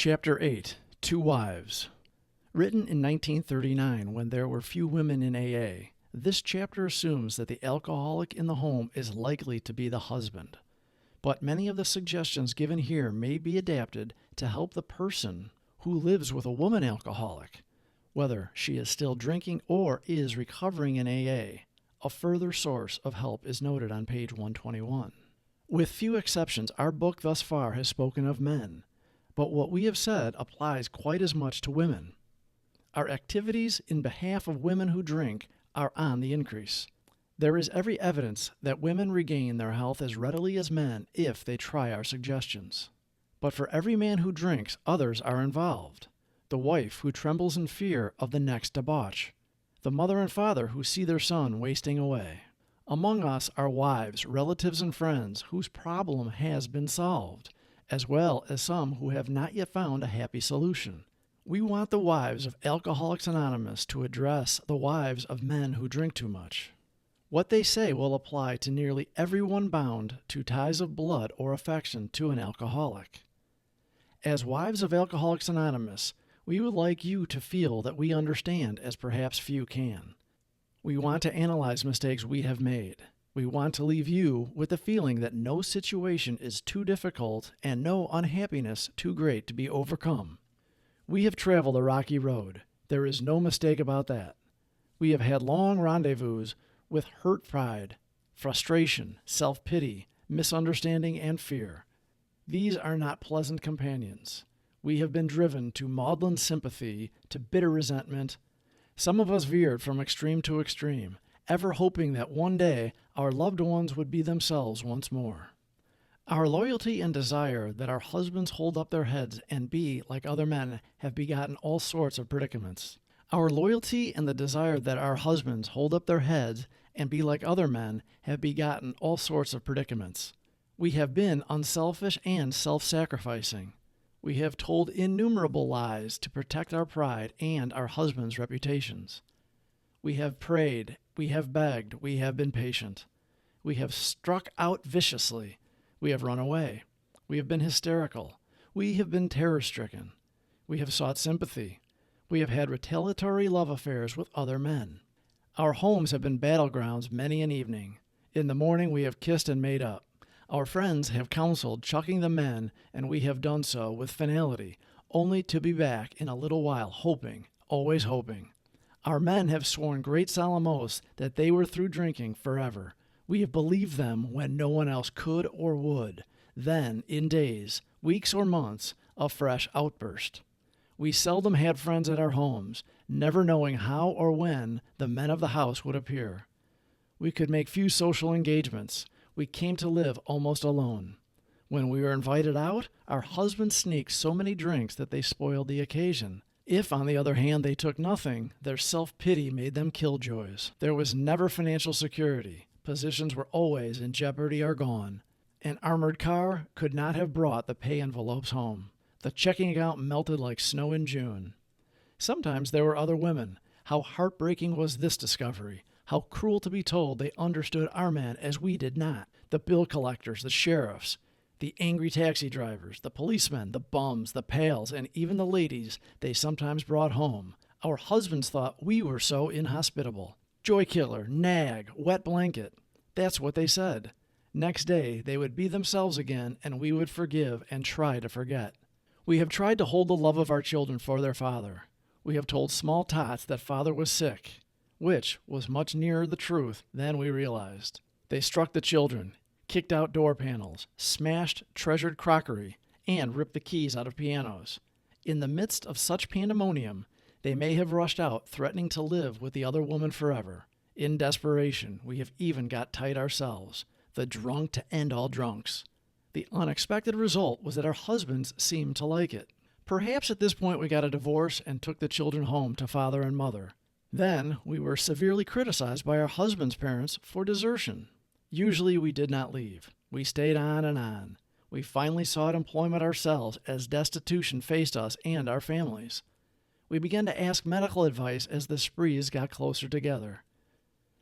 Chapter 8, Two Wives. Written in 1939 when there were few women in AA, this chapter assumes that the alcoholic in the home is likely to be the husband. But many of the suggestions given here may be adapted to help the person who lives with a woman alcoholic, whether she is still drinking or is recovering in AA. A further source of help is noted on page 121. With few exceptions, our book thus far has spoken of men, but what we have said applies quite as much to women. Our activities in behalf of women who drink are on the increase. There is every evidence that women regain their health as readily as men if they try our suggestions. But for every man who drinks, others are involved. The wife who trembles in fear of the next debauch. The mother and father who see their son wasting away. Among us are wives, relatives, and friends whose problem has been solved, as well as some who have not yet found a happy solution. We want the wives of Alcoholics Anonymous to address the wives of men who drink too much. What they say will apply to nearly everyone bound to ties of blood or affection to an alcoholic. As wives of Alcoholics Anonymous, we would like you to feel that we understand as perhaps few can. We want to analyze mistakes we have made. We want to leave you with the feeling that no situation is too difficult and no unhappiness too great to be overcome. We have traveled a rocky road. There is no mistake about that. We have had long rendezvous with hurt pride, frustration, self-pity, misunderstanding, and fear. These are not pleasant companions. We have been driven to maudlin sympathy, to bitter resentment. Some of us veered from extreme to extreme, ever hoping that one day our loved ones would be themselves once more. Our loyalty and desire that our husbands hold up their heads and be like other men have begotten all sorts of predicaments. Our loyalty and the desire that our husbands hold up their heads and be like other men have begotten all sorts of predicaments. We have been unselfish and self-sacrificing. We have told innumerable lies to protect our pride and our husbands' reputations. We have prayed, we have begged, we have been patient. We have struck out viciously. We have run away. We have been hysterical. We have been terror-stricken. We have sought sympathy. We have had retaliatory love affairs with other men. Our homes have been battlegrounds many an evening. In the morning we have kissed and made up. Our friends have counseled chucking the men, and we have done so with finality, only to be back in a little while hoping, always hoping. Our men have sworn great solemn oaths that they were through drinking forever. We have believed them when no one else could or would. Then, in days, weeks, or months, a fresh outburst. We seldom had friends at our homes, never knowing how or when the men of the house would appear. We could make few social engagements. We came to live almost alone. When we were invited out, our husbands sneaked so many drinks that they spoiled the occasion. If, on the other hand, they took nothing, their self-pity made them killjoys. There was never financial security. Positions were always in jeopardy or gone. An armored car could not have brought the pay envelopes home. The checking account melted like snow in June. Sometimes there were other women. How heartbreaking was this discovery. How cruel to be told they understood our men as we did not. The bill collectors, the sheriffs, the angry taxi drivers, the policemen, the bums, the pals, and even the ladies they sometimes brought home. Our husbands thought we were so inhospitable. Joy killer, nag, wet blanket. That's what they said. Next day, they would be themselves again, and we would forgive and try to forget. We have tried to hold the love of our children for their father. We have told small tots that father was sick, which was much nearer the truth than we realized. They struck the children, kicked out door panels, smashed treasured crockery, and ripped the keys out of pianos. In the midst of such pandemonium, they may have rushed out, threatening to live with the other woman forever. In desperation, we have even got tight ourselves, the drunk to end all drunks. The unexpected result was that our husbands seemed to like it. Perhaps at this point we got a divorce and took the children home to father and mother. Then we were severely criticized by our husbands' parents for desertion. Usually we did not leave. We stayed on and on. We finally sought employment ourselves as destitution faced us and our families. We began to ask medical advice as the sprees got closer together.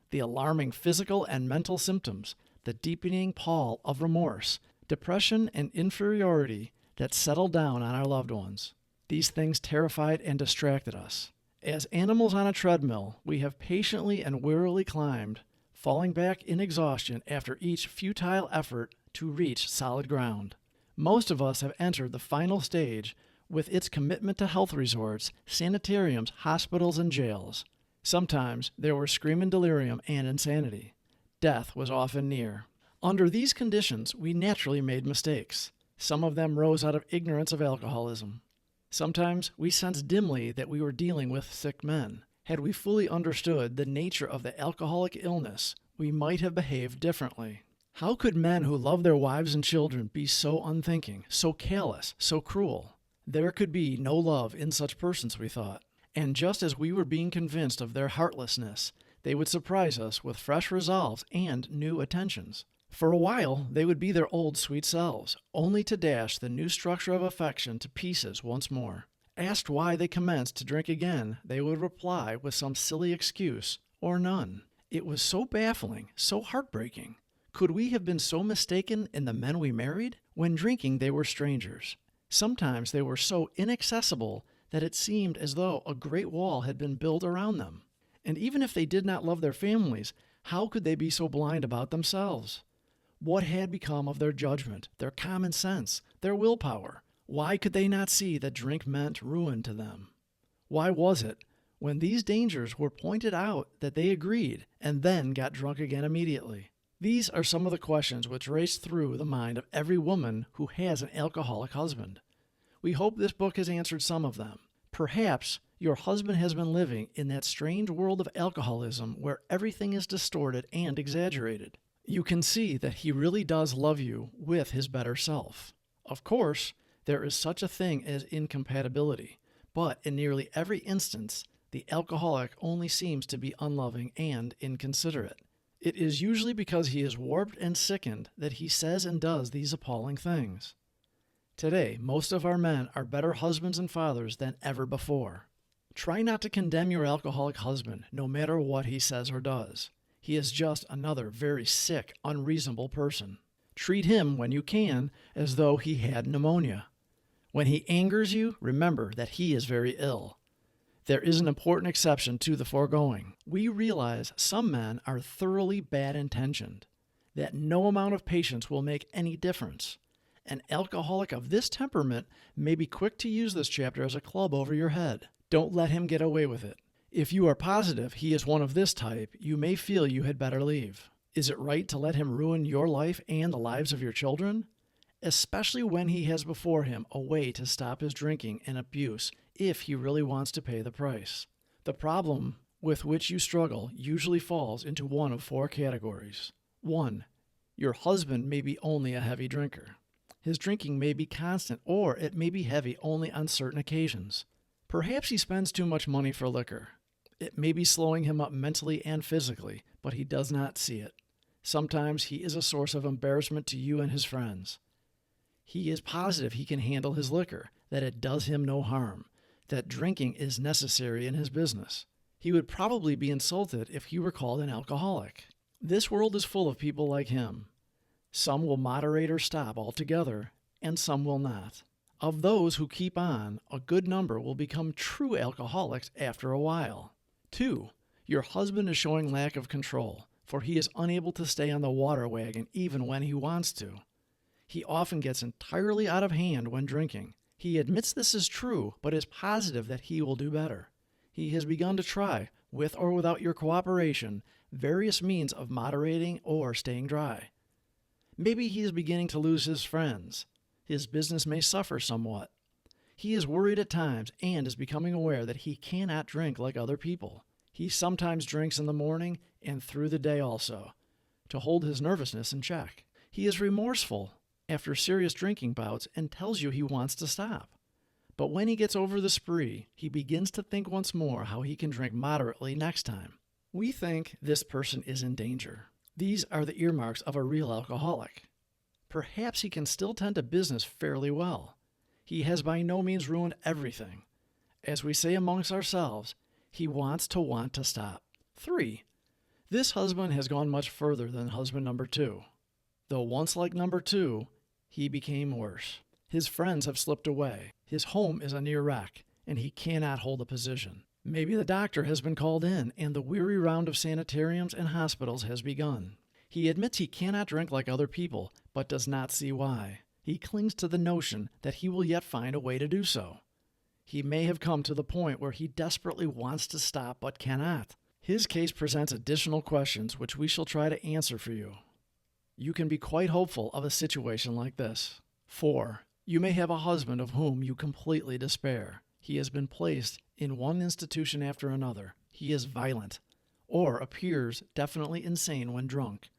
The alarming physical and mental symptoms, the deepening pall of remorse, depression, and inferiority that settled down on our loved ones. These things terrified and distracted us. As animals on a treadmill, we have patiently and wearily climbed, falling back in exhaustion after each futile effort to reach solid ground. Most of us have entered the final stage with its commitment to health resorts, sanitariums, hospitals, and jails. Sometimes there were screaming delirium and insanity. Death was often near. Under these conditions, we naturally made mistakes. Some of them rose out of ignorance of alcoholism. Sometimes we sensed dimly that we were dealing with sick men. Had we fully understood the nature of the alcoholic illness, we might have behaved differently. How could men who love their wives and children be so unthinking, so callous, so cruel? There could be no love in such persons, we thought. And just as we were being convinced of their heartlessness, they would surprise us with fresh resolves and new attentions. For a while, they would be their old sweet selves, only to dash the new structure of affection to pieces once more. Asked why they commenced to drink again, they would reply with some silly excuse, or none. It was so baffling, so heartbreaking. Could we have been so mistaken in the men we married? When drinking, they were strangers. Sometimes they were so inaccessible that it seemed as though a great wall had been built around them. And even if they did not love their families, how could they be so blind about themselves? What had become of their judgment, their common sense, their willpower? Why could they not see that drink meant ruin to them? Why was it, when these dangers were pointed out, that they agreed and then got drunk again immediately? These are some of the questions which race through the mind of every woman who has an alcoholic husband. We hope this book has answered some of them. Perhaps your husband has been living in that strange world of alcoholism where everything is distorted and exaggerated. You can see that he really does love you with his better self. Of course, there is such a thing as incompatibility, but in nearly every instance, the alcoholic only seems to be unloving and inconsiderate. It is usually because he is warped and sickened that he says and does these appalling things. Today, most of our men are better husbands and fathers than ever before. Try not to condemn your alcoholic husband, no matter what he says or does. He is just another very sick, unreasonable person. Treat him, when you can, as though he had pneumonia. When he angers you, remember that he is very ill. There is an important exception to the foregoing. We realize some men are thoroughly bad-intentioned, that no amount of patience will make any difference. An alcoholic of this temperament may be quick to use this chapter as a club over your head. Don't let him get away with it. If you are positive he is one of this type, you may feel you had better leave. Is it right to let him ruin your life and the lives of your children? Especially when he has before him a way to stop his drinking and abuse if he really wants to pay the price. The problem with which you struggle usually falls into one of four categories. 1. Your husband may be only a heavy drinker. His drinking may be constant, or it may be heavy only on certain occasions. Perhaps he spends too much money for liquor. It may be slowing him up mentally and physically, but he does not see it. Sometimes he is a source of embarrassment to you and his friends. He is positive he can handle his liquor, that it does him no harm, that drinking is necessary in his business. He would probably be insulted if he were called an alcoholic. This world is full of people like him. Some will moderate or stop altogether, and some will not. Of those who keep on, a good number will become true alcoholics after a while. 2. Your husband is showing lack of control, for he is unable to stay on the water wagon even when he wants to. He often gets entirely out of hand when drinking. He admits this is true, but is positive that he will do better. He has begun to try, with or without your cooperation, various means of moderating or staying dry. Maybe he is beginning to lose his friends. His business may suffer somewhat. He is worried at times and is becoming aware that he cannot drink like other people. He sometimes drinks in the morning and through the day also, to hold his nervousness in check. He is remorseful after serious drinking bouts and tells you he wants to stop. But when he gets over the spree, he begins to think once more how he can drink moderately next time. We think this person is in danger. These are the earmarks of a real alcoholic. Perhaps he can still tend to business fairly well. He has by no means ruined everything. As we say amongst ourselves, he wants to stop. 3. This husband has gone much further than husband number 2. Though once like number 2, he became worse. His friends have slipped away. His home is a near wreck, and he cannot hold a position. Maybe the doctor has been called in, and the weary round of sanitariums and hospitals has begun. He admits he cannot drink like other people, but does not see why. He clings to the notion that he will yet find a way to do so. He may have come to the point where he desperately wants to stop but cannot. His case presents additional questions which we shall try to answer for you. You can be quite hopeful of a situation like this. 4. You may have a husband of whom you completely despair. He has been placed in one institution after another. He is violent, or appears definitely insane when drunk.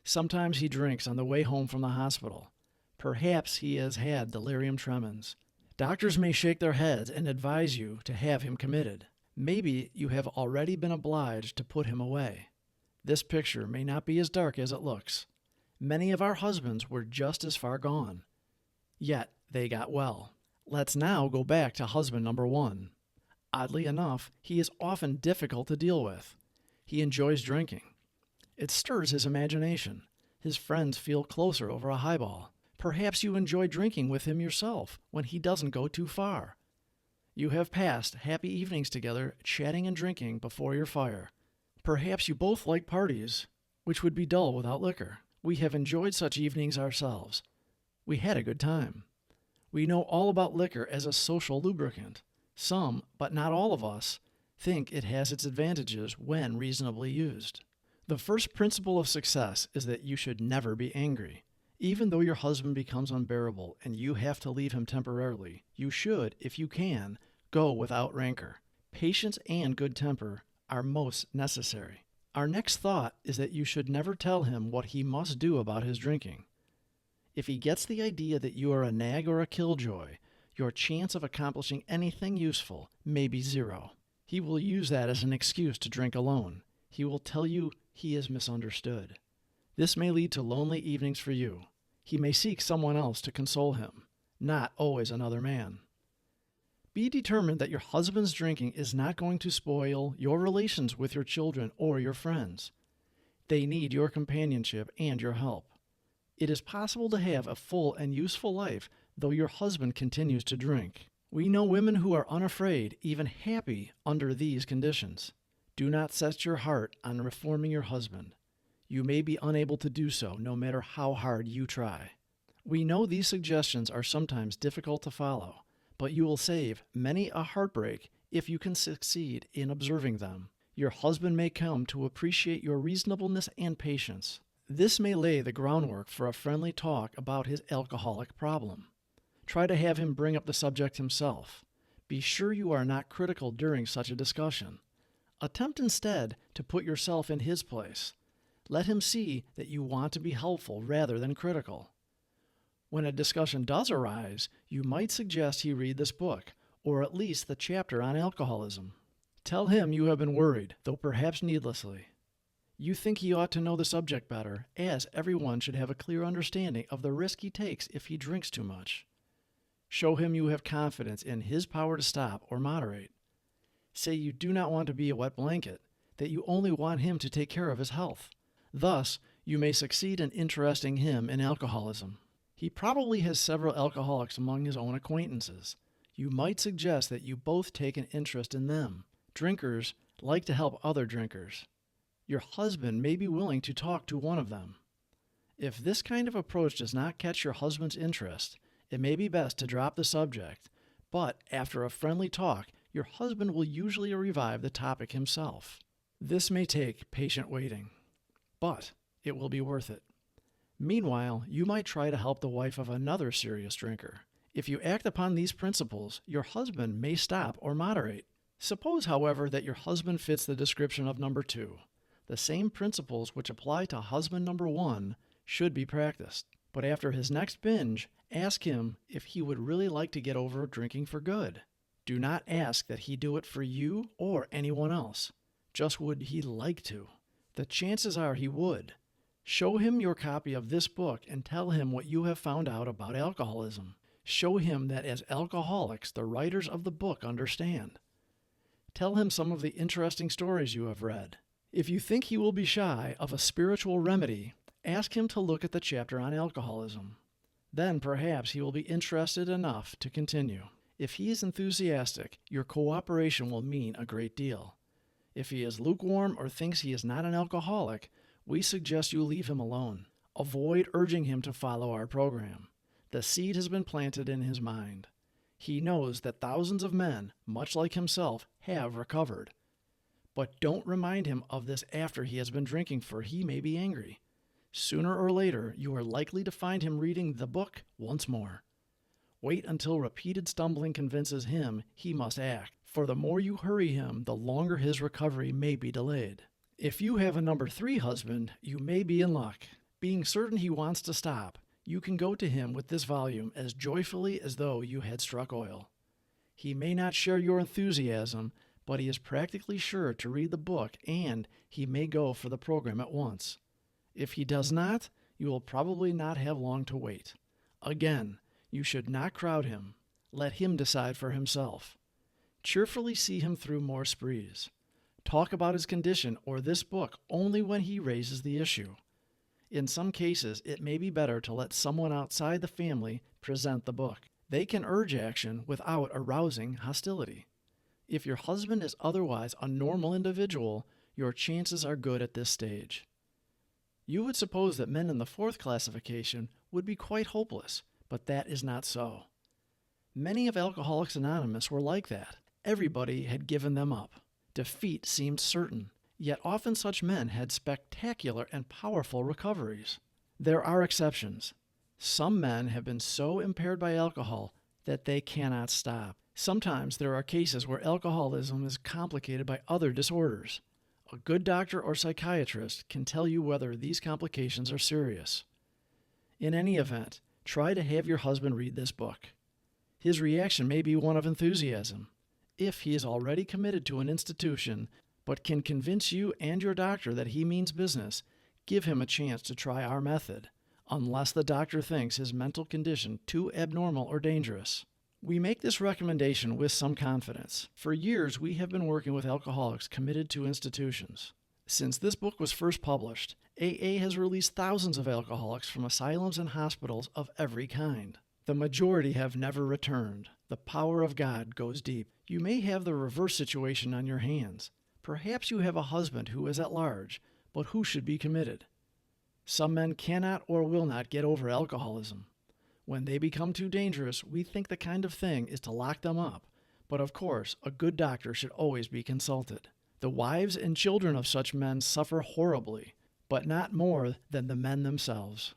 Sometimes he drinks on the way home from the hospital. Perhaps he has had delirium tremens. Doctors may shake their heads and advise you to have him committed. Maybe you have already been obliged to put him away. This picture may not be as dark as it looks. Many of our husbands were just as far gone. Yet they got well. Let's now go back to husband number 1. Oddly enough, he is often difficult to deal with. He enjoys drinking. It stirs his imagination. His friends feel closer over a highball. Perhaps you enjoy drinking with him yourself when he doesn't go too far. You have passed happy evenings together, chatting and drinking before your fire. Perhaps you both like parties, which would be dull without liquor. We have enjoyed such evenings ourselves. We had a good time. We know all about liquor as a social lubricant. Some, but not all of us, think it has its advantages when reasonably used. The first principle of success is that you should never be angry. Even though your husband becomes unbearable and you have to leave him temporarily, you should, if you can, go without rancor. Patience and good temper are most necessary. Our next thought is that you should never tell him what he must do about his drinking. If he gets the idea that you are a nag or a killjoy, your chance of accomplishing anything useful may be 0. He will use that as an excuse to drink alone. He will tell you he is misunderstood. This may lead to lonely evenings for you. He may seek someone else to console him, not always another man. Be determined that your husband's drinking is not going to spoil your relations with your children or your friends. They need your companionship and your help. It is possible to have a full and useful life, though your husband continues to drink. We know women who are unafraid, even happy, under these conditions. Do not set your heart on reforming your husband. You may be unable to do so, no matter how hard you try. We know these suggestions are sometimes difficult to follow, but you will save many a heartbreak if you can succeed in observing them. Your husband may come to appreciate your reasonableness and patience. This may lay the groundwork for a friendly talk about his alcoholic problem. Try to have him bring up the subject himself. Be sure you are not critical during such a discussion. Attempt instead to put yourself in his place. Let him see that you want to be helpful rather than critical. When a discussion does arise, you might suggest he read this book, or at least the chapter on alcoholism. Tell him you have been worried, though perhaps needlessly. You think he ought to know the subject better, as everyone should have a clear understanding of the risk he takes if he drinks too much. Show him you have confidence in his power to stop or moderate. Say you do not want to be a wet blanket, that you only want him to take care of his health. Thus, you may succeed in interesting him in alcoholism. He probably has several alcoholics among his own acquaintances. You might suggest that you both take an interest in them. Drinkers like to help other drinkers. Your husband may be willing to talk to one of them. If this kind of approach does not catch your husband's interest, it may be best to drop the subject, but after a friendly talk, your husband will usually revive the topic himself. This may take patient waiting, but it will be worth it. Meanwhile, you might try to help the wife of another serious drinker. If you act upon these principles, your husband may stop or moderate. Suppose, however, that your husband fits the description of number 2. The same principles which apply to husband number 1 should be practiced. But after his next binge, ask him if he would really like to get over drinking for good. Do not ask that he do it for you or anyone else. Just would he like to. The chances are he would. Show him your copy of this book and tell him what you have found out about alcoholism. Show him that as alcoholics, the writers of the book understand. Tell him some of the interesting stories you have read. If you think he will be shy of a spiritual remedy, ask him to look at the chapter on alcoholism. Then perhaps he will be interested enough to continue. If he is enthusiastic, your cooperation will mean a great deal. If he is lukewarm or thinks he is not an alcoholic, we suggest you leave him alone. Avoid urging him to follow our program. The seed has been planted in his mind. He knows that thousands of men, much like himself, have recovered. But don't remind him of this after he has been drinking, for he may be angry. Sooner or later, you are likely to find him reading the book once more. Wait until repeated stumbling convinces him he must act, for the more you hurry him, the longer his recovery may be delayed. If you have a number 3 husband, you may be in luck. Being certain he wants to stop, you can go to him with this volume as joyfully as though you had struck oil. He may not share your enthusiasm, but he is practically sure to read the book, and he may go for the program at once. If he does not, you will probably not have long to wait. Again, you should not crowd him. Let him decide for himself. Cheerfully see him through more sprees. Talk about his condition or this book only when he raises the issue. In some cases, it may be better to let someone outside the family present the book. They can urge action without arousing hostility. If your husband is otherwise a normal individual, your chances are good at this stage. You would suppose that men in the 4th classification would be quite hopeless, but that is not so. Many of Alcoholics Anonymous were like that. Everybody had given them up. Defeat seemed certain, yet often such men had spectacular and powerful recoveries. There are exceptions. Some men have been so impaired by alcohol that they cannot stop. Sometimes there are cases where alcoholism is complicated by other disorders. A good doctor or psychiatrist can tell you whether these complications are serious. In any event, try to have your husband read this book. His reaction may be one of enthusiasm. If he is already committed to an institution, but can convince you and your doctor that he means business, give him a chance to try our method, unless the doctor thinks his mental condition too abnormal or dangerous. We make this recommendation with some confidence. For years, we have been working with alcoholics committed to institutions. Since this book was first published, AA has released thousands of alcoholics from asylums and hospitals of every kind. The majority have never returned. The power of God goes deep. You may have the reverse situation on your hands. Perhaps you have a husband who is at large, but who should be committed. Some men cannot or will not get over alcoholism. When they become too dangerous, we think the kind of thing is to lock them up. But of course, a good doctor should always be consulted. The wives and children of such men suffer horribly, but not more than the men themselves.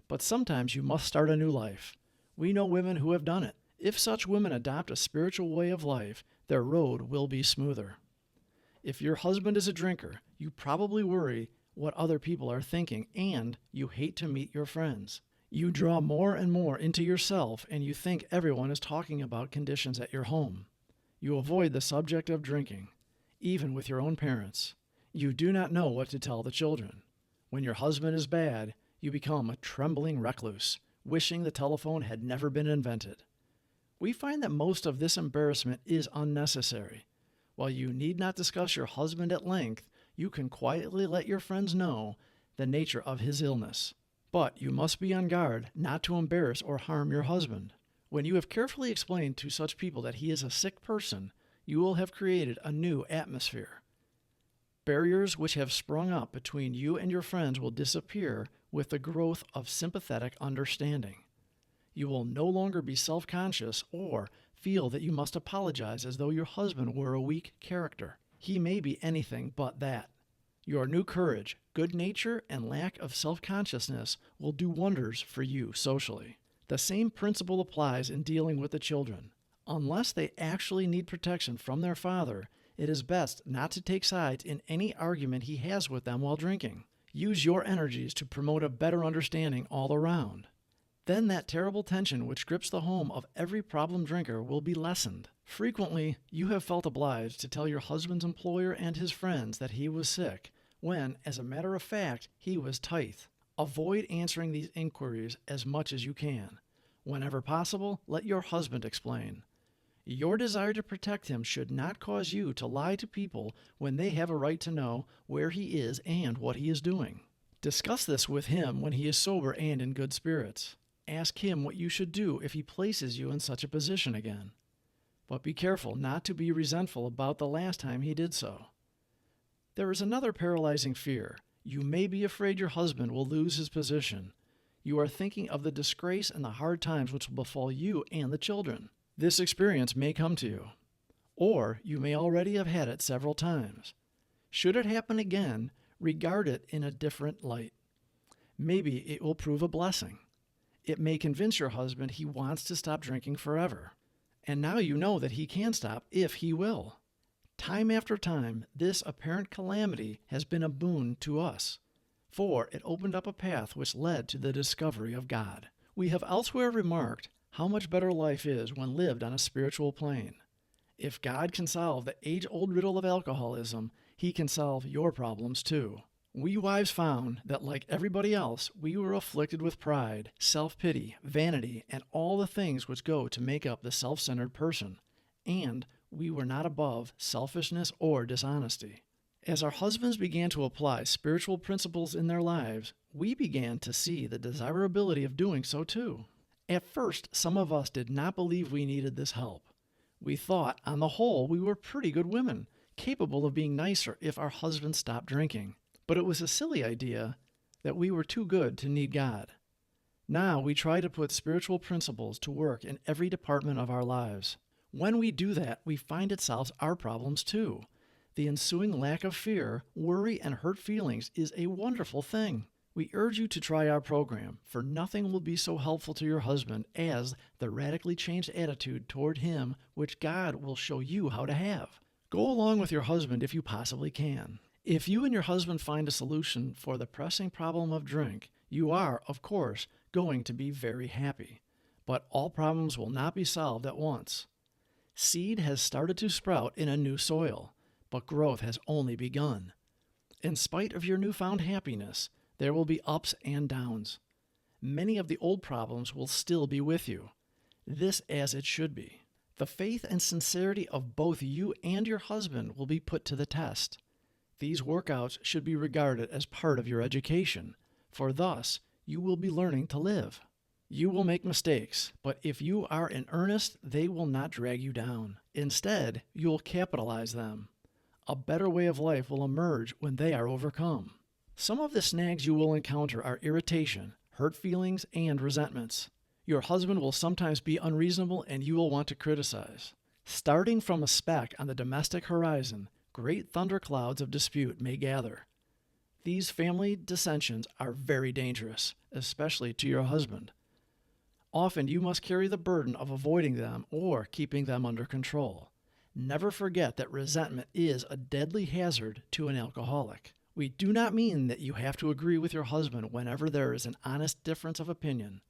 But sometimes you must start a new life. We know women who have done it. If such women adopt a spiritual way of life, their road will be smoother. If your husband is a drinker, you probably worry what other people are thinking, and you hate to meet your friends. You draw more and more into yourself, and you think everyone is talking about conditions at your home. You avoid the subject of drinking, even with your own parents. You do not know what to tell the children. When your husband is bad, you become a trembling recluse, wishing the telephone had never been invented. We find that most of this embarrassment is unnecessary. While you need not discuss your husband at length, you can quietly let your friends know the nature of his illness. But you must be on guard not to embarrass or harm your husband. When you have carefully explained to such people that he is a sick person, you will have created a new atmosphere. Barriers which have sprung up between you and your friends will disappear with the growth of sympathetic understanding. You will no longer be self-conscious or feel that you must apologize as though your husband were a weak character. He may be anything but that. Your new courage, good nature, and lack of self-consciousness will do wonders for you socially. The same principle applies in dealing with the children. Unless they actually need protection from their father, it is best not to take sides in any argument he has with them while drinking. Use your energies to promote a better understanding all around. Then that terrible tension which grips the home of every problem drinker will be lessened. Frequently, you have felt obliged to tell your husband's employer and his friends that he was sick, when, as a matter of fact, he was tight. Avoid answering these inquiries as much as you can. Whenever possible, let your husband explain. Your desire to protect him should not cause you to lie to people when they have a right to know where he is and what he is doing. Discuss this with him when he is sober and in good spirits. Ask him what you should do if he places you in such a position again. But be careful not to be resentful about the last time he did so. There is another paralyzing fear. You may be afraid your husband will lose his position. You are thinking of the disgrace and the hard times which will befall you and the children. This experience may come to you, or you may already have had it several times. Should it happen again, regard it in a different light. Maybe it will prove a blessing. It may convince your husband he wants to stop drinking forever. And now you know that he can stop if he will. Time after time, this apparent calamity has been a boon to us, for it opened up a path which led to the discovery of God. We have elsewhere remarked how much better life is when lived on a spiritual plane. If God can solve the age-old riddle of alcoholism, he can solve your problems too. We wives found that, like everybody else, we were afflicted with pride, self-pity, vanity, and all the things which go to make up the self-centered person, and we were not above selfishness or dishonesty. As our husbands began to apply spiritual principles in their lives, we began to see the desirability of doing so too. At first, some of us did not believe we needed this help. We thought, on the whole, we were pretty good women, capable of being nicer if our husbands stopped drinking. But it was a silly idea that we were too good to need God. Now we try to put spiritual principles to work in every department of our lives. When we do that, we find it solves our problems too. The ensuing lack of fear, worry, and hurt feelings is a wonderful thing. We urge you to try our program, for nothing will be so helpful to your husband as the radically changed attitude toward him which God will show you how to have. Go along with your husband if you possibly can. If you and your husband find a solution for the pressing problem of drink, you are, of course, going to be very happy. But all problems will not be solved at once. Seed has started to sprout in a new soil, but growth has only begun. In spite of your newfound happiness, there will be ups and downs. Many of the old problems will still be with you. This as it should be. The faith and sincerity of both you and your husband will be put to the test. These workouts should be regarded as part of your education, for thus you will be learning to live. You will make mistakes, but if you are in earnest, they will not drag you down. Instead, you will capitalize them. A better way of life will emerge when they are overcome. Some of the snags you will encounter are irritation, hurt feelings, and resentments. Your husband will sometimes be unreasonable and you will want to criticize. Starting from a speck on the domestic horizon, great thunderclouds of dispute may gather. These family dissensions are very dangerous, especially to your husband. Often you must carry the burden of avoiding them or keeping them under control. Never forget that resentment is a deadly hazard to an alcoholic. We do not mean that you have to agree with your husband whenever there is an honest difference of opinion.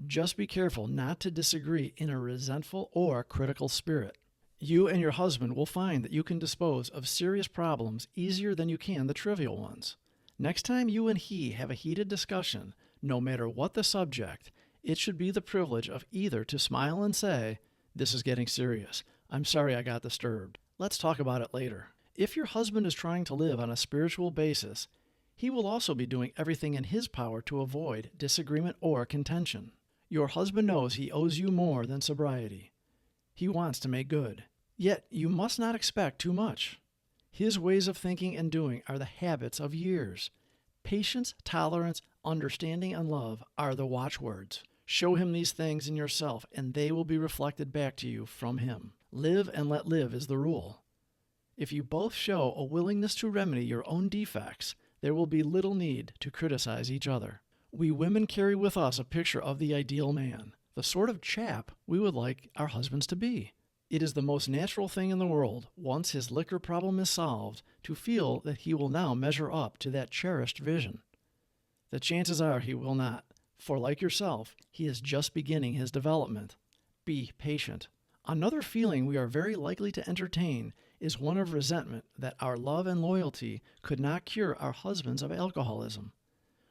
Just be careful not to disagree in a resentful or critical spirit. You and your husband will find that you can dispose of serious problems easier than you can the trivial ones. Next time you and he have a heated discussion, no matter what the subject, it should be the privilege of either to smile and say, "This is getting serious. I'm sorry I got disturbed. Let's talk about it later." If your husband is trying to live on a spiritual basis, he will also be doing everything in his power to avoid disagreement or contention. Your husband knows he owes you more than sobriety. He wants to make good. Yet you must not expect too much. His ways of thinking and doing are the habits of years. Patience, tolerance, understanding, and love are the watchwords. Show him these things in yourself, and they will be reflected back to you from him. Live and let live is the rule. If you both show a willingness to remedy your own defects, there will be little need to criticize each other. We women carry with us a picture of the ideal man, the sort of chap we would like our husbands to be. It is the most natural thing in the world, once his liquor problem is solved, to feel that he will now measure up to that cherished vision. The chances are he will not, for like yourself, he is just beginning his development. Be patient. Another feeling we are very likely to entertain is one of resentment that our love and loyalty could not cure our husbands of alcoholism.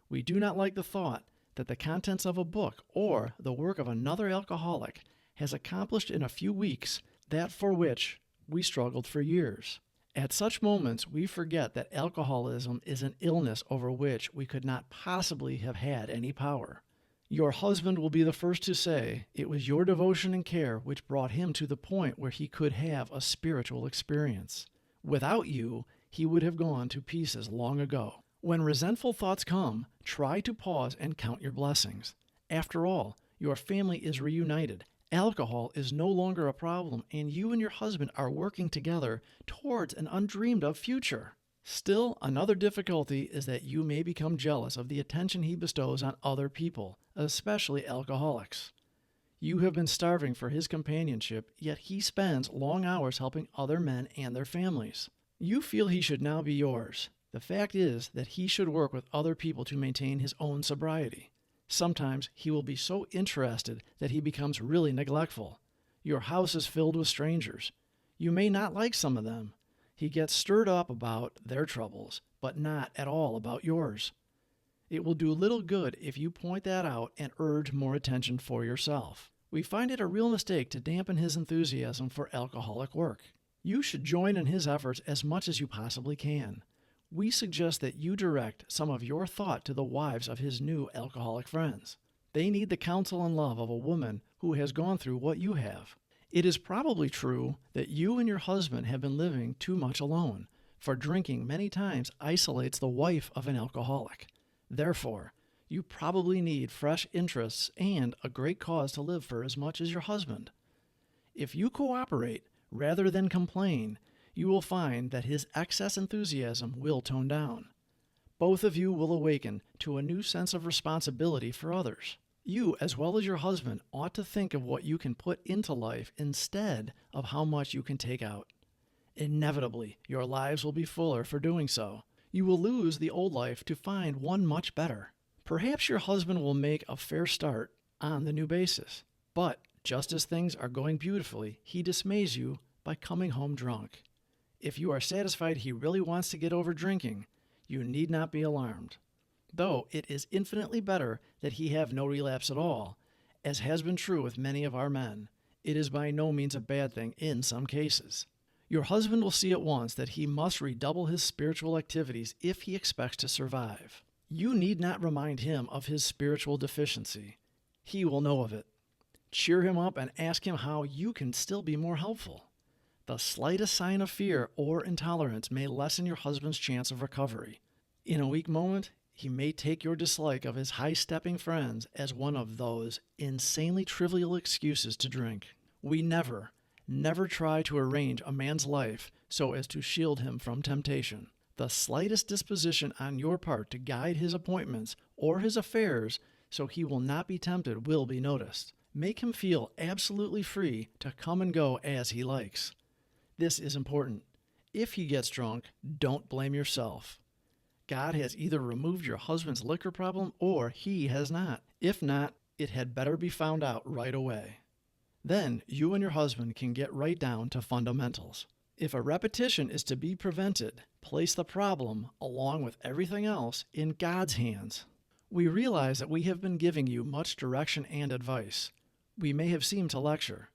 We do not like the thought that the contents of a book or the work of another alcoholic has accomplished in a few weeks that for which we struggled for years. At such moments, we forget that alcoholism is an illness over which we could not possibly have had any power. Your husband will be the first to say it was your devotion and care which brought him to the point where he could have a spiritual experience. Without you, he would have gone to pieces long ago. When resentful thoughts come, try to pause and count your blessings. After all, your family is reunited. Alcohol is no longer a problem, and you and your husband are working together towards an undreamed of future. Still, another difficulty is that you may become jealous of the attention he bestows on other people, especially alcoholics. You have been starving for his companionship, yet he spends long hours helping other men and their families. You feel he should now be yours. The fact is that he should work with other people to maintain his own sobriety. Sometimes he will be so interested that he becomes really neglectful. Your house is filled with strangers. You may not like some of them. He gets stirred up about their troubles, but not at all about yours. It will do little good if you point that out and urge more attention for yourself. We find it a real mistake to dampen his enthusiasm for alcoholic work. You should join in his efforts as much as you possibly can. We suggest that you direct some of your thought to the wives of his new alcoholic friends. They need the counsel and love of a woman who has gone through what you have. It is probably true that you and your husband have been living too much alone, for drinking many times isolates the wife of an alcoholic. Therefore, you probably need fresh interests and a great cause to live for as much as your husband. If you cooperate rather than complain, you will find that his excess enthusiasm will tone down. Both of you will awaken to a new sense of responsibility for others. You, as well as your husband, ought to think of what you can put into life instead of how much you can take out. Inevitably, your lives will be fuller for doing so. You will lose the old life to find one much better. Perhaps your husband will make a fair start on the new basis, but just as things are going beautifully, he dismays you by coming home drunk. If you are satisfied he really wants to get over drinking, you need not be alarmed. Though it is infinitely better that he have no relapse at all, as has been true with many of our men, it is by no means a bad thing in some cases. Your husband will see at once that he must redouble his spiritual activities if he expects to survive. You need not remind him of his spiritual deficiency. He will know of it. Cheer him up and ask him how you can still be more helpful. The slightest sign of fear or intolerance may lessen your husband's chance of recovery. In a weak moment, he may take your dislike of his high-stepping friends as one of those insanely trivial excuses to drink. We never try to arrange a man's life so as to shield him from temptation. The slightest disposition on your part to guide his appointments or his affairs so he will not be tempted will be noticed. Make him feel absolutely free to come and go as he likes. This is important. If he gets drunk, don't blame yourself. God has either removed your husband's liquor problem or he has not. If not, it had better be found out right away. Then you and your husband can get right down to fundamentals. If a repetition is to be prevented, place the problem, along with everything else, in God's hands. We realize that we have been giving you much direction and advice. We may have seemed to lecture.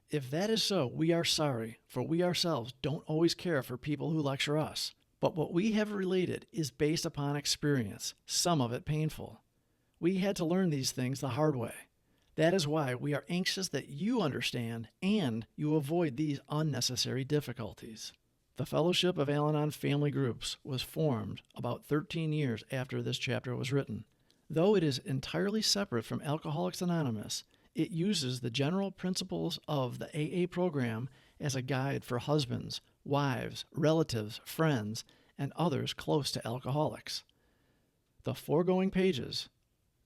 If that is so, we are sorry, for we ourselves don't always care for people who lecture us. But what we have related is based upon experience, some of it painful. We had to learn these things the hard way. That is why we are anxious that you understand and you avoid these unnecessary difficulties. The Fellowship of Al-Anon Family Groups was formed about 13 years after this chapter was written. Though it is entirely separate from Alcoholics Anonymous, it uses the general principles of the AA program as a guide for husbands, wives, relatives, friends, and others close to alcoholics. The foregoing pages,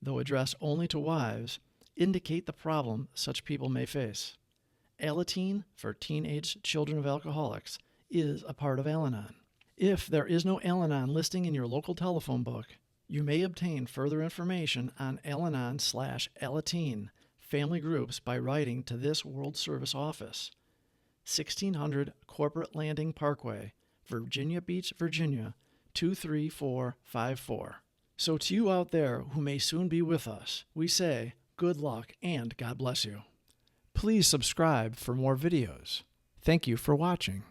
though addressed only to wives, indicate the problem such people may face. Al-anon, for teenage children of alcoholics, is a part of Al-Anon. If there is no Al-Anon listing in your local telephone book, you may obtain further information on Al-Anon/Al-anon family groups by writing to this World Service Office, 1600 Corporate Landing Parkway, Virginia Beach, Virginia, 23454. So to you out there who may soon be with us, we say good luck and God bless you. Please subscribe for more videos. Thank you for watching.